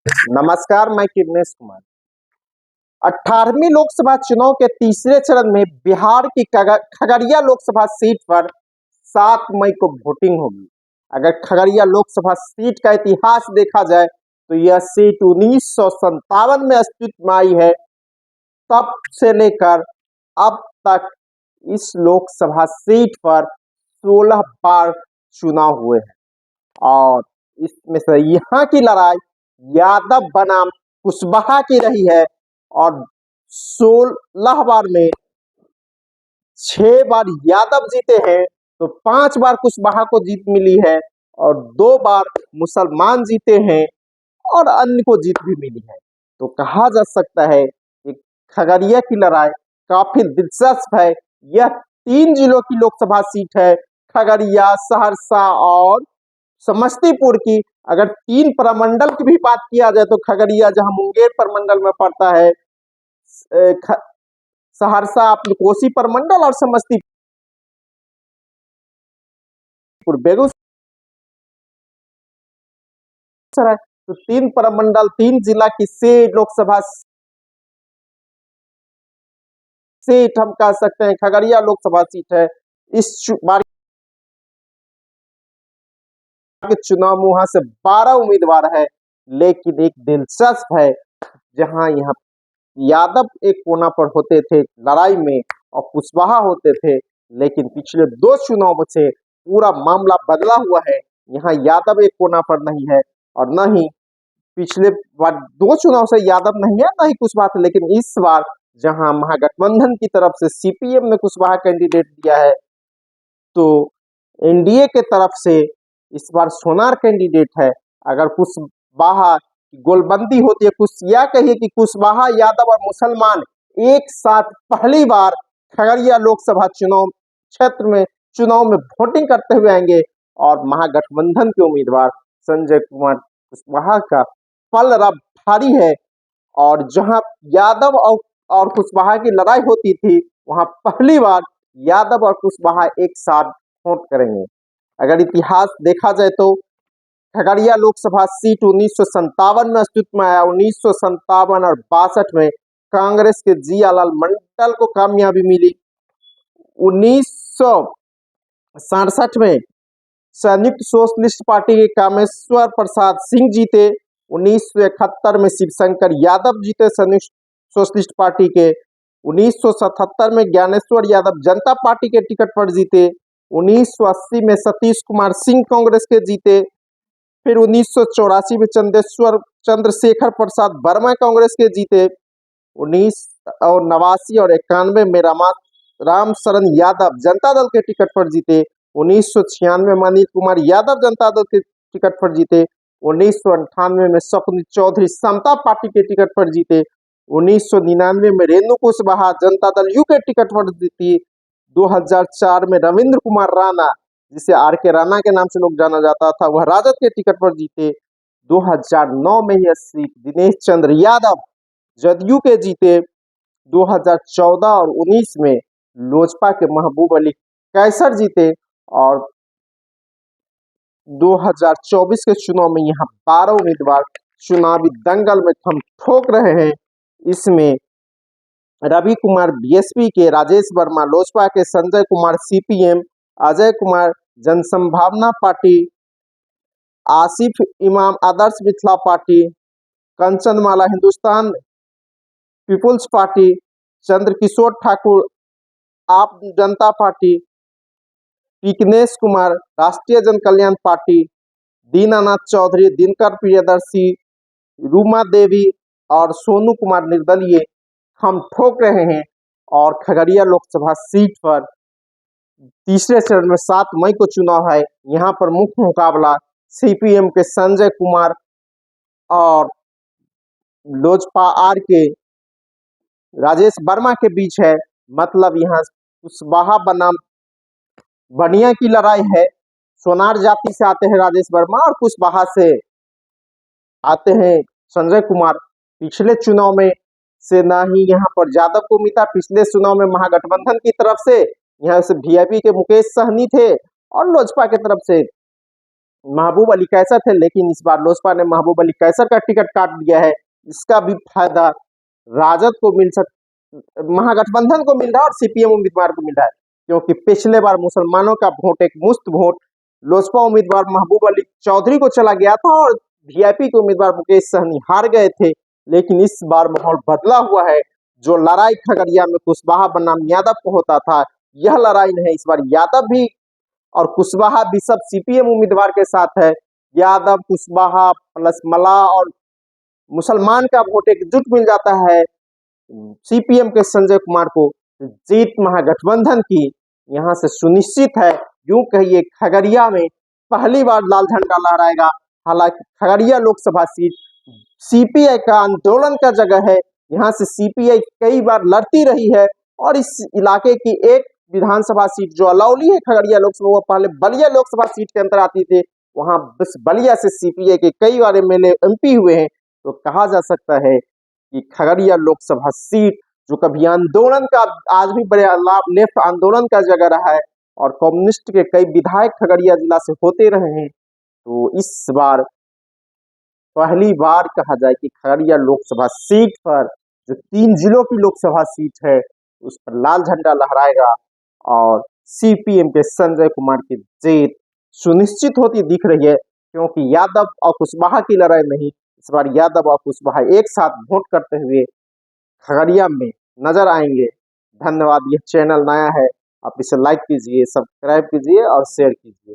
नमस्कार, मैं किरनेश कुमार। 18वीं लोकसभा चुनाव के तीसरे चरण में बिहार की खगड़िया लोकसभा सीट पर 7 मई को वोटिंग होगी। अगर खगड़िया लोकसभा सीट का इतिहास देखा जाए तो यह सीट 1957 में अस्तित्व में आई है। तब से लेकर अब तक इस लोकसभा सीट पर 16 बार चुनाव हुए हैं और इसमें से यहाँ की लड़ाई यादव बनाम कुशवाहा की रही है और 16 बार में 6 बार यादव जीते हैं तो 5 बार कुशवाहा को जीत मिली है और 2 बार मुसलमान जीते हैं और अन्य को जीत भी मिली है। तो कहा जा सकता है कि खगड़िया की लड़ाई काफी दिलचस्प है। यह 3 जिलों की लोकसभा सीट है, खगड़िया, सहरसा और समस्तीपुर की। अगर 3 प्रमंडल की भी बात किया जाए तो खगड़िया जहां मुंगेर प्रमंडल में पड़ता है, सहरसा अपने कोसी प्रमंडल और समस्तीपुर बेगूसराय। तो 3 प्रमंडल 3 जिला की से लोकसभा सीट हम कह सकते हैं खगड़िया लोकसभा सीट है। इस बार के चुनाव में वहां से 12 उम्मीदवार है, लेकिन एक दिलचस्प है जहां यहाँ यादव एक कोना पर होते थे लड़ाई में और कुशवाहा होते थे, लेकिन पिछले 2 चुनाव से पूरा मामला बदला हुआ है। यहाँ यादव एक कोना पर नहीं है और न ही पिछले बार 2 चुनाव से यादव नहीं है, न ही कुशवाहा थे। लेकिन इस बार जहां महागठबंधन की तरफ से सीपीएम ने कुशवाहा कैंडिडेट दिया है, तो एनडीए के तरफ से इस बार सोनार कैंडिडेट है। अगर कुशवाहा गोलबंदी होती है, या कहिए कि कुशवाहा, यादव और मुसलमान एक साथ पहली बार खगड़िया लोकसभा चुनाव क्षेत्र में चुनाव में वोटिंग करते हुए आएंगे और महागठबंधन के उम्मीदवार संजय कुमार कुशवाहा का पलड़ा भारी है। और जहां यादव और कुशवाहा की लड़ाई होती थी, वहां पहली बार यादव और कुशवाहा एक साथ वोट करेंगे। अगर इतिहास देखा जाए तो खगड़िया लोकसभा सीट 1957 में अस्तित्व में आया। 1957 और 62 में कांग्रेस के जियालाल मंडल को कामयाबी मिली। 1967 में संयुक्त सोशलिस्ट पार्टी के कामेश्वर प्रसाद सिंह जीते। 1971 में शिवशंकर यादव जीते संयुक्त सोशलिस्ट पार्टी के। 1977 में ज्ञानेश्वर यादव जनता पार्टी के टिकट पर जीते। 1980 में सतीश कुमार सिंह कांग्रेस के जीते। फिर 1984 में चंद्रशेखर प्रसाद वर्मा कांग्रेस के जीते। 1989 और 91 में राम शरण यादव जनता दल के टिकट पर जीते। 1996 में मनीष कुमार यादव जनता दल के टिकट पर जीते। 1998 में स्वप्निल चौधरी समता पार्टी के टिकट पर जीते। 1999 में रेणु कुशवाहा जनता दल यू के टिकट पर जीती। 2004 में रविंद्र कुमार राणा, जिसे आर के राणा के नाम से लोग जाना जाता था, वह राजद के टिकट पर जीते। 2009 में यह सीट दिनेश चंद्र यादव जदयू के जीते। 2014 और 19 में लोजपा के महबूब अली कैसर जीते और 2024 के चुनाव में यहाँ 12 उम्मीदवार चुनावी दंगल में थम ठोक रहे हैं। इसमें रवि कुमार बीएसपी के, राजेश वर्मा लोजपा के, Sanjay Kumar CPM, Ajay Kumar Jansambhavna party, Asif Imam Adarsh Mithila party, Kanchanmala Hindustan people's party, Chandrakishor Thakur Aap Janata party, Piknesh Kumar Rashtriya Jan Kalyan party, Dinanath Chaudhary, Dinkar Priyadarshi, Ruma Devi और सोनू कुमार निर्दलीय हम ठोक रहे हैं। और खगड़िया लोकसभा सीट पर तीसरे चरण में 7 मई को चुनाव है। यहाँ पर मुख्य मुकाबला सीपीएम के संजय कुमार और लोजपा आर के राजेश वर्मा के बीच है। मतलब यहाँ कुशवाहा बनाम बनिया की लड़ाई है। सोनार जाति से आते हैं राजेश वर्मा और कुशवाहा से आते हैं संजय कुमार। पिछले चुनाव में से ना ही यहाँ पर यादव को मिला। पिछले चुनाव में महागठबंधन की तरफ से यहाँ से वीआईपी के मुकेश सहनी थे और लोजपा की तरफ से महबूब अली कैसर थे, लेकिन इस बार लोजपा ने महबूब अली कैसर का टिकट काट दिया है। इसका भी फायदा राजद को महागठबंधन को मिल रहा है और सीपीएम उम्मीदवार को मिल रहा है, क्योंकि पिछले बार मुसलमानों का वोट, एक मुफ्त वोट लोजपा उम्मीदवार महबूब अली चौधरी को चला गया था और वीआईपी के उम्मीदवार मुकेश सहनी हार गए थे। लेकिन इस बार माहौल बदला हुआ है। जो लड़ाई खगड़िया में कुशवाहा बनाम यादव को होता था, यह लड़ाई नहीं, इस बार यादव भी और कुशवाहा भी सब सीपीएम उम्मीदवार के साथ है। यादव, कुशवाहा प्लस मला और मुसलमान का वोट एकजुट मिल जाता है सीपीएम के संजय कुमार को। जीत महागठबंधन की यहां से सुनिश्चित है। यूं कहिए खगड़िया में पहली बार लाल झंडा लहराएगा। हालांकि खगड़िया लोकसभा सीट सीपीआई का आंदोलन का जगह है। यहाँ से सीपीआई कई बार लड़ती रही है और इस इलाके की एक विधानसभा सीट जो अलौली है खगड़िया लोकसभा, वो पहले बलिया लोकसभा सीट के अंदर आती थी। वहां बस बलिया से सीपीआई के कई बार एमएलए एमपी हुए हैं। तो कहा जा सकता है कि खगड़िया लोकसभा सीट जो कभी आंदोलन का, आज भी बड़े लेफ्ट आंदोलन का जगह रहा है और कम्युनिस्ट के कई विधायक खगड़िया जिला से होते रहे हैं, तो इस बार पहली बार कहा जाए कि खगड़िया लोकसभा सीट पर, जो 3 जिलों की लोकसभा सीट है, उस पर लाल झंडा लहराएगा और सीपीएम के संजय कुमार की जीत सुनिश्चित होती दिख रही है। क्योंकि यादव और कुशवाहा की लड़ाई नहीं, इस बार यादव और कुशवाहा एक साथ वोट करते हुए खगड़िया में नजर आएंगे। धन्यवाद। यह चैनल नया है, आप इसे लाइक कीजिए, सब्सक्राइब कीजिए और शेयर कीजिए।